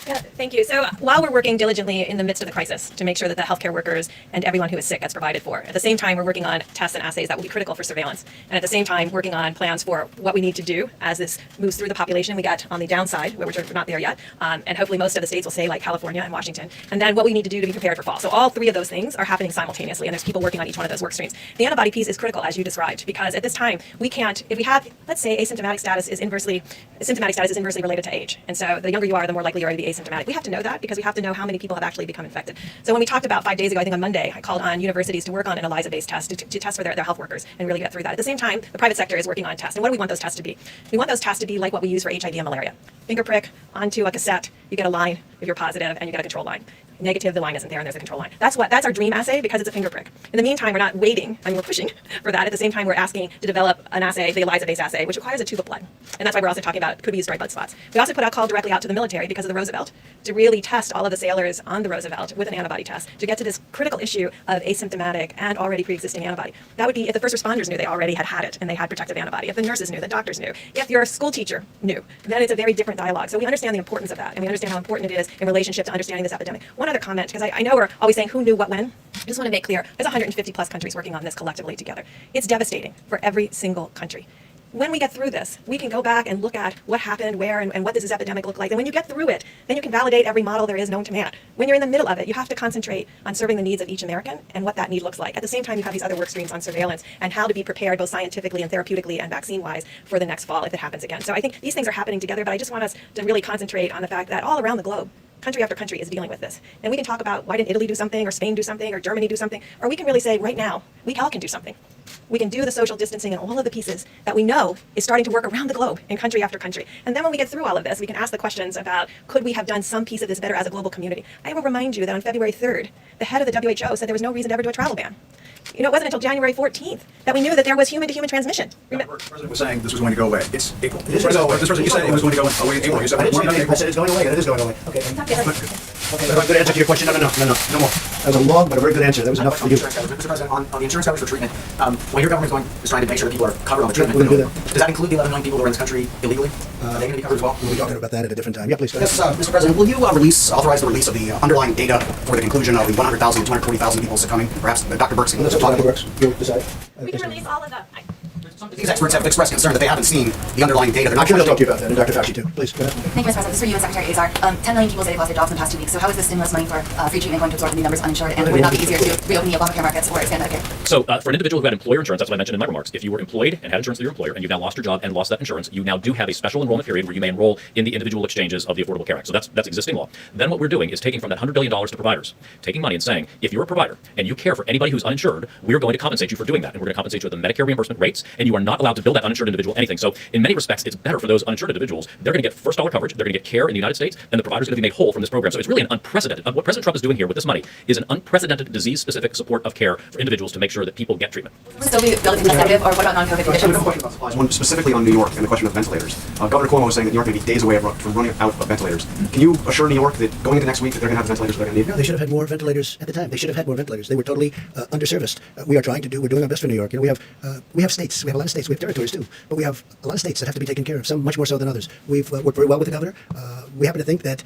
Yeah, thank you. So while we're working diligently in the midst of the crisis to make sure that the healthcare workers and everyone who is sick gets provided for, at the same time we're working on tests and assays that will be critical for surveillance, and at the same time working on plans for what we need to do as this moves through the population. We get on the downside, where we're not there yet, and hopefully most of the states will say, like California and Washington, and then what we need to do to be prepared for fall. So all 3 of those things are happening simultaneously, and there's people working on each one of those work streams. The antibody piece is critical, as you described, because at this time we can't, if we have, let's say, symptomatic status is inversely related to age, and so the younger you are, the more likely you are to be asymptomatic. We have to know that because we have to know how many people have actually become infected. So when we talked about 5 days ago, I think on Monday, I called on universities to work on an ELISA-based test to test for their health workers and really get through that. At the same time, the private sector is working on tests. And what do we want those tests to be? We want those tests to be like what we use for HIV and malaria. Finger prick onto a cassette, you get a line if you're positive, and you get a control line. Negative, the line isn't there, and there's a control line. That's our dream assay because it's a finger prick. In the meantime, we're not waiting, we're pushing for that. At the same time, we're asking to develop an assay, the ELISA-based assay, which requires a tube of blood. And that's why we're also talking about, could we use dried blood spots? We also put a call directly out to the military because of the Roosevelt to really test all of the sailors on the Roosevelt with an antibody test to get to this critical issue of asymptomatic and already pre-existing antibody. That would be if the first responders knew they already had it and they had protective antibody, if the nurses knew, the doctors knew, if your school teacher knew, then it's a very different dialogue. So we understand the importance of that, and we understand how important it is in relationship to understanding this epidemic. One other comment, because I know we're always saying who knew what when. I just want to make clear, there's 150 plus countries working on this collectively together. It's devastating for every single country. When we get through this, we can go back and look at what happened, where, and what does this epidemic look like. And when you get through it, then you can validate every model there is known to man. When you're in the middle of it, you have to concentrate on serving the needs of each American and what that need looks like. At the same time, you have these other work streams on surveillance and how to be prepared both scientifically and therapeutically and vaccine-wise for the next fall if it happens again. So I think these things are happening together, but I just want us to really concentrate on the fact that all around the globe, country after country is dealing with this. And we can talk about why didn't Italy do something, or Spain do something, or Germany do something, or we can really say right now, we Cal can do something. We can do the social distancing and all of the pieces that we know is starting to work around the globe in country after country. And then when we get through all of this, we can ask the questions about, could we have done some piece of this better as a global community? I will remind you that on February 3rd, the head of the WHO said there was no reason to ever do a travel ban. You know, it wasn't until January 14th that we knew that there was human-to-human transmission. The President was saying this was going to go away. It's April. It is going to go away. Mr. President, you said it was going to go away in April. You said I didn't say we're not in anything. I April. said it's going away, and it is going away. Okay. Okay, good answer to your question. No more. That was a long but a very good answer. That was enough for you. Mr. President, on the insurance coverage for treatment, when your government is trying to make sure that people are covered on the treatment, We're gonna do that. does that include the 11 million people who are in this country illegally? Are they going to be covered as well? We'll be talking about that at a different time. Yeah, please. Go Yes, ahead. Mr. President, will you authorize the release of the underlying data for the conclusion of the 100,000 to 240,000 people succumbing? Perhaps Dr. Burks can Let's talk about the works. You'll decide. We can release all of them. These experts have expressed concern that they haven't seen the underlying data. They're not I'm sure they'll questioning. talk to you about that, and Dr. Fauci too. Please, go ahead. Thank you, Mr. President. This is for you and Secretary Azar. 10 million people say they've lost their jobs in the past 2 weeks. So how is this stimulus money for free treatment going to absorb the new numbers uninsured? And would it not be easier to reopen the Obamacare markets or expand Medicare? So for an individual who had employer insurance, that's what I mentioned in my remarks. If you were employed and had insurance through your employer and you've now lost your job and lost that insurance, you now do have a special enrollment period where you may enroll in the individual exchanges of the Affordable Care Act. So that's existing law. Then what we're doing is taking from that $100 billion to providers, taking money and saying, if you're a provider and you care for anybody who's uninsured, we're going to compensate you for doing that. And we're going to compensate you with the Medicare reimbursement rates, and you are not allowed to bill that uninsured individual anything. So in many respects, it's better for those uninsured individuals. They're going to get first dollar coverage. They're going to get care in the United States, and the provider's going to be made whole from this program. So it's really an unprecedented, what President Trump is doing here with this money is an unprecedented disease-specific support of care for individuals to make sure that people get treatment. Will it still be relatively negative, or what about non-COVID I have conditions? a question about supplies, one specifically on New York and the question of ventilators. Governor Cuomo was saying that New York may be days away from running out of ventilators. Can you assure New York that going into next week that they're going to have the ventilators they're going to need? No, they should have had more ventilators at the time. They should have had more ventilators. They were totally underserviced. We're doing our best for New York. You know, we have states. We have a lot of states. We have territories too. But we have a lot of states that have to be taken care of, some much more so than others. We've worked very well with the governor. We happen to think that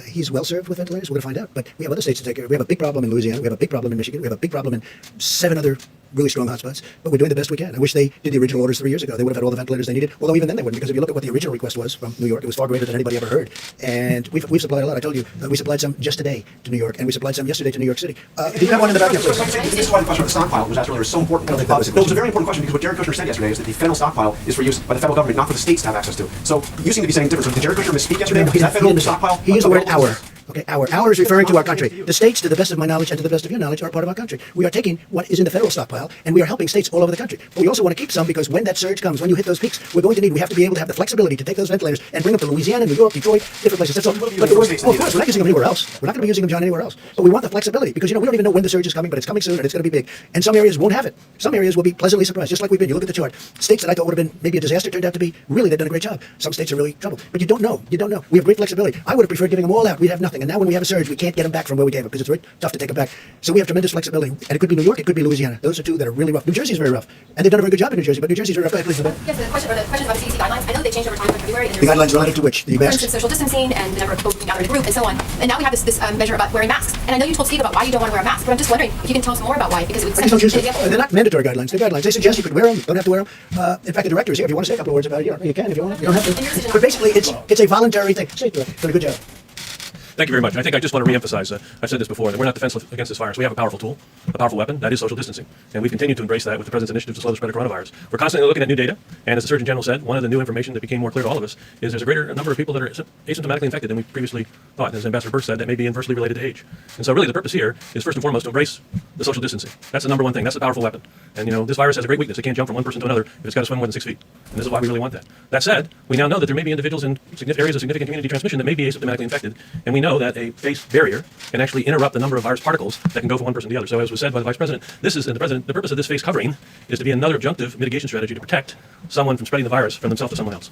he's well served with ventilators. We're going to find out. But we have other states to take care of. We have a big problem in Louisiana. We have a big problem in Michigan. We have a big problem in 7 other really strong hotspots. But we're doing the best we can. I wish they did the original orders 3 years ago. They would have had all the ventilators they needed. Although even then they wouldn't, because if you look at what the original request was from New York, it was far greater than anybody ever heard. And we've supplied a lot. I told you, we supplied some just today to New York, and we supplied some yesterday to New York City. Do you have one in the back? This is why the question of the stockpile was asked earlier is so important. I don't think that was a question. It was a very important question because what Jared Kushner said yesterday is that the federal stockpile is for use by the federal government, not for the states to have access to. So you seem to be saying different. So did Jared Kushner misspeak yesterday? No, Is that federal stockpile? He used the word our. Okay, our is referring to our country. The states, to the best of my knowledge and to the best of your knowledge, are part of our country. We are taking what is in the federal stockpile, and we are helping states all over the country. But we also want to keep some because when that surge comes, when you hit those peaks, we have to be able to have the flexibility to take those ventilators and bring them to Louisiana, New York, Detroit, different places. That's all. But of course, we're not using them anywhere else. We're not going to be using them, John, anywhere else. But we want the flexibility because, we don't even know when the surge is coming, but it's coming soon and it's going to be big. And some areas won't have it. Some areas will be pleasantly surprised, just like we've been. You look at the chart. States that I thought would have been maybe a disaster turned out to be really, they've done a great job. Some states are really trouble. But you don't know. We have great flexibility. I would have preferred giving them all out. We'd have nothing. And now when we have a surge, we can't get them back from where we gave them because it's very tough to take them back. So we have tremendous flexibility. And it could be New York, it could be Louisiana. Those are two that are really rough. New Jersey is very rough. And they've done a very good job in New Jersey, but New Jersey's very rough. Go ahead, please. Yes, the question about the CDC guidelines. I know they changed over time in February. And The guidelines related to which? The for masks? instance, social distancing and the number of folks gathered in a group and so on. And now we have this measure about wearing masks. And I know you told Steve about why you don't want to wear a mask, but I'm just wondering if you can tell us more about why, because it would I just don't choose to. an example. They're not mandatory guidelines. They're guidelines. They suggest you could wear them. Don't have to wear them. In fact, the director is here. If you want to say a couple of words about it, you can. If you want, you don't have to. But basically, it's a voluntary thing. Say it, Director. Done a good job. Thank you very much. I think I just want to reemphasize, I've said this before, that we're not defenseless against this virus. We have a powerful tool, a powerful weapon, that is social distancing. And we've continued to embrace that with the President's initiative to slow the spread of coronavirus. We're constantly looking at new data, and as the Surgeon General said, one of the new information that became more clear to all of us is there's a greater number of people that are asymptomatically infected than we previously thought. And as Ambassador Birch said, that may be inversely related to age. And so really the purpose here is first and foremost to embrace the social distancing. That's the number one thing. That's the powerful weapon. And this virus has a great weakness. It can't jump from one person to another if it's got to swim more than 6 feet. And this is why we really want that. That said, we now know that there may be individuals in areas of significant community transmission that may be asymptomatically infected. And we know that a face barrier can actually interrupt the number of virus particles that can go from one person to the other. So as was said by the Vice President, the purpose of this face covering is to be another adjunctive mitigation strategy to protect someone from spreading the virus from themselves to someone else.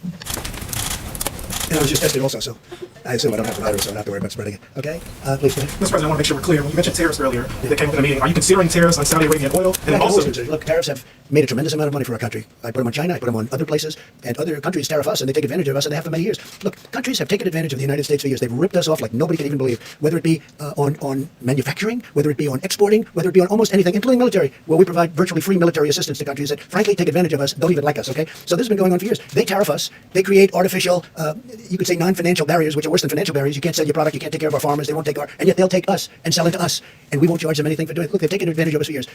And I was just tested also, so I assume I don't have the virus, so I don't have to worry about spreading it. Okay? Please go ahead. Mr. President, I want to make sure we're clear. When you mentioned tariffs earlier that came up in the meeting, are you considering tariffs on Saudi Arabian oil? And then also, look, tariffs have made a tremendous amount of money for our country. I put them on China, I put them on other places, and other countries tariff us, and they take advantage of us, and they have for many years. Look, countries have taken advantage of the United States for years. They've ripped us off like nobody can even believe, whether it be on manufacturing, whether it be on exporting, whether it be on almost anything, including military, where we provide virtually free military assistance to countries that, frankly, take advantage of us, don't even like us, okay? So this has been going on for years. They tariff us. They create artificial you could say non-financial barriers, which are worse than financial barriers. You can't sell your product, you can't take care of our farmers, they won't take and yet they'll take us and sell into us, and we won't charge them anything for doing it. Look, they've taken advantage of us for years.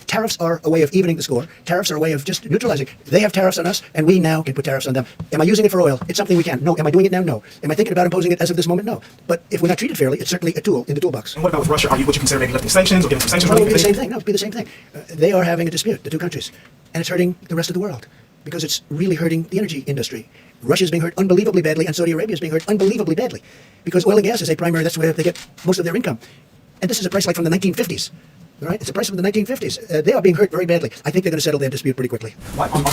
Tariffs are a way of evening the score. Tariffs are a way of just neutralizing. They have tariffs on us, and we now can put tariffs on them. Am I using it for oil? It's something we can. No. Am I doing it now? No. Am I thinking about imposing it as of this moment? No. But if we're not treated fairly, it's certainly a tool in the toolbox. And what about with Russia? Would you consider maybe lifting sanctions or giving some sanctions? Well, it would be the same thing. No, it would be the same thing. They are having a dispute, the two countries, and it's hurting the rest of the world because it's really hurting the energy industry. Russia's being hurt unbelievably badly, and Saudi Arabia is being hurt unbelievably badly because oil and gas is a primary. That's where they get most of their income, and this is a price like from the 1950s. All right, it's a price from the 1950s. They are being hurt very badly. I think they're going to settle their dispute pretty quickly. Why do you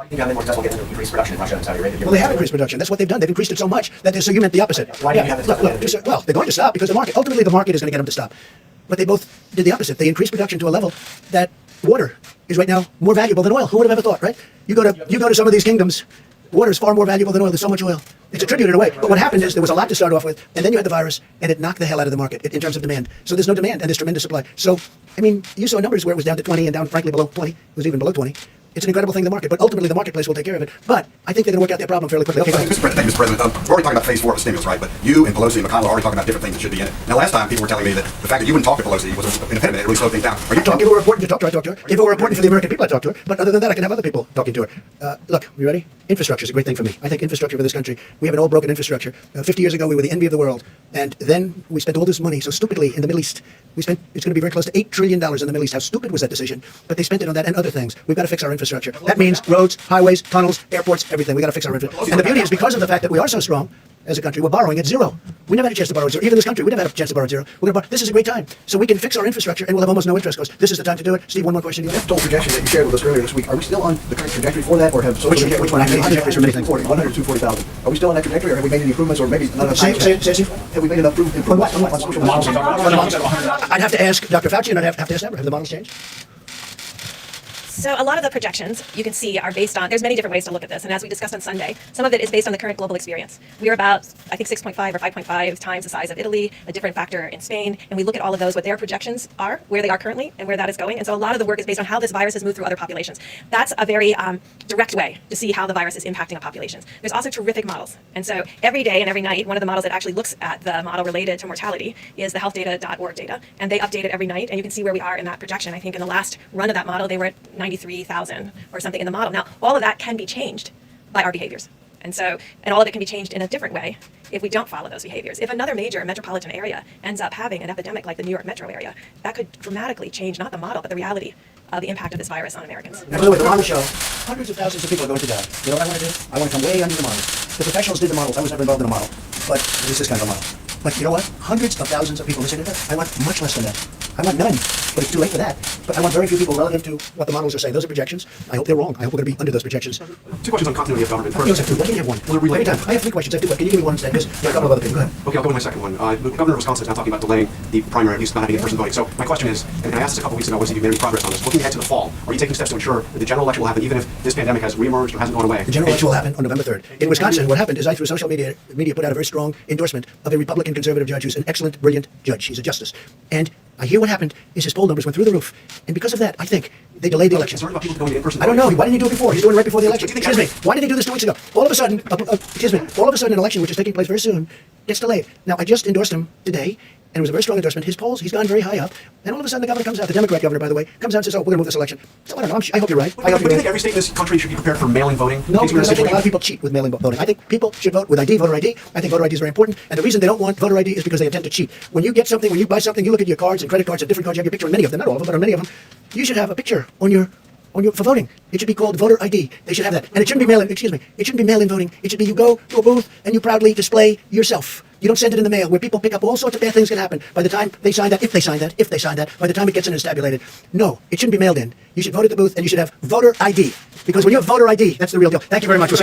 think they're more successful getting increased production in Russia and Saudi Arabia? Well, they have increased production. That's what they've done. They've increased it so much that so you meant the opposite. Why do you have this? Well, they're going to stop because ultimately the market is going to get them to stop. But they both did the opposite. They increased production to a level that water is right now more valuable than oil. Who would have ever thought, right? You go to some of these kingdoms, water is far more valuable than oil. There's so much oil. It's attributed away. But what happened is there was a lot to start off with, and then you had the virus, and it knocked the hell out of the market in terms of demand. So there's no demand, and there's tremendous supply. So, I mean, you saw numbers where it was down to 20 and down, frankly, below 20. It was even below 20. It's an incredible thing in the market, but ultimately the marketplace will take care of it. But I think they're going to work out their problem fairly quickly. Okay, Thank you, Mr. President. We're already talking about phase 4 of the stimulus, right? But you and Pelosi and McConnell are already talking about different things that should be in it. Now, last time people were telling me that the fact that you wouldn't talk to Pelosi was an impediment. It really slowed things down. Are you If it were important to talk to her, I talk to her. If it were important for the American people, I talk to her. But other than that, I can have other people talking to her. Look, you ready? Infrastructure is a great thing for me. I think infrastructure for this country. We have an old broken infrastructure. 50 years ago, we were the envy of the world. And then we spent all this money so stupidly in the Middle East. It's going to be very close to $8 trillion in the Middle East. How stupid was that decision? But they spent it on that and other things. We've got to fix our infrastructure. That means roads, highways, tunnels, airports, everything. We've got to fix our infrastructure. And the beauty is because of the fact that we are so strong as a country, we're borrowing at zero. We never had a chance to borrow at zero. Even this country, we never had a chance to borrow at zero. This is a great time. So we can fix our infrastructure and we'll have almost no interest costs. This is the time to do it. Steve, one more question. That total projection that you shared with us earlier this week, are we still on the current trajectory for that, or have Which one? Actually, trajectories for many things. 140,000. Are we still on that trajectory, or have we made any improvements, or maybe not enough time? Have we made enough improvements on social models? I'd have to ask Dr. Fauci and I'd have to ask Deborah. Have the models changed? So a lot of the projections you can see are based on, there's many different ways to look at this. And as we discussed on Sunday, some of it is based on the current global experience. We are about, I think, 6.5 or 5.5 times the size of Italy, a different factor in Spain. And we look at all of those, what their projections are, where they are currently, and where that is going. And so a lot of the work is based on how this virus has moved through other populations. That's a very direct way to see how the virus is impacting on populations. There's also terrific models. And so every day and every night, one of the models that actually looks at the model related to mortality is the healthdata.org data. And they update it every night. And you can see where we are in that projection. I think in the last run of that model, they were at 93,000 or something in the model. Now, all of that can be changed by our behaviors. And all of it can be changed in a different way if we don't follow those behaviors. If another major metropolitan area ends up having an epidemic like the New York metro area, that could dramatically change not the model, but the reality of the impact of this virus on Americans. By the way, the model show, hundreds of thousands of people are going to die. You know what I want to do? I want to come way under the model. The professionals did the models. I was never involved in a model. But this is this kind of a model. But you know what? Hundreds of thousands of people listening to that. I want much less than that. I want none. But it's too late for that. But I want very few people relative to what the models are saying. Those are projections. I hope they're wrong. I hope we're going to be under those projections. 2 questions on continuity of government. You always have two. Why can't you have one? Well, they're related. I have 3 questions. I have 2. Can you give me one instead? Because there are a couple of other things. Go ahead. Okay, I'll go with my second one. The governor of Wisconsin is now talking about delaying the primary, at least not having in-person voting. So my question is, and I asked this a couple weeks ago, was if you've made any progress on this. Looking ahead to the fall, are you taking steps to ensure that the general election will happen even if this pandemic has reemerged or hasn't gone away? The general election will happen on November 3rd. In Wisconsin, what happened is I, through social media, put out a very strong endorsement of a Republican conservative judge who's an excellent, brilliant judge. He's a justice. And I hear what happened is his poll numbers went through the roof. And because of that, I think they delayed the election. Concerned about people going to in-person I don't voting? know. Why didn't he do it before? He's doing it right before the election. Excuse me. Why did he do this 2 weeks ago? All of a sudden, an election which is taking place very soon gets delayed. Now, I just endorsed him today, and it was a very strong endorsement. His polls, he's gone very high up. And all of a sudden, the governor comes out, the Democrat governor, by the way, comes out and says, oh, we're going to move this election. So I don't know. I hope you're right. I hope But do you think every state in this country should be prepared for mail-in voting? No, because I think a lot of people cheat with mail-in voting. I think people should vote with ID, voter ID. I think voter ID is very important. And the reason they don't want voter ID is because they intend to cheat. When you get something, when you buy something, you look at your cards and credit cards and different cards. You have your picture on many of them, not all of them, but on many of them. You should have a picture on your for voting. It should be called voter ID. They should have that. And it shouldn't be mail-in. Excuse me. It shouldn't be mail-in voting. It should be you go to a booth and you proudly display yourself. You don't send it in the mail where people pick up all sorts of bad things can happen by the time they sign that, if they sign that, by the time it gets in and is tabulated. No, it shouldn't be mailed in. You should vote at the booth and you should have voter ID. Because when you have voter ID, that's the real deal. Thank you very much.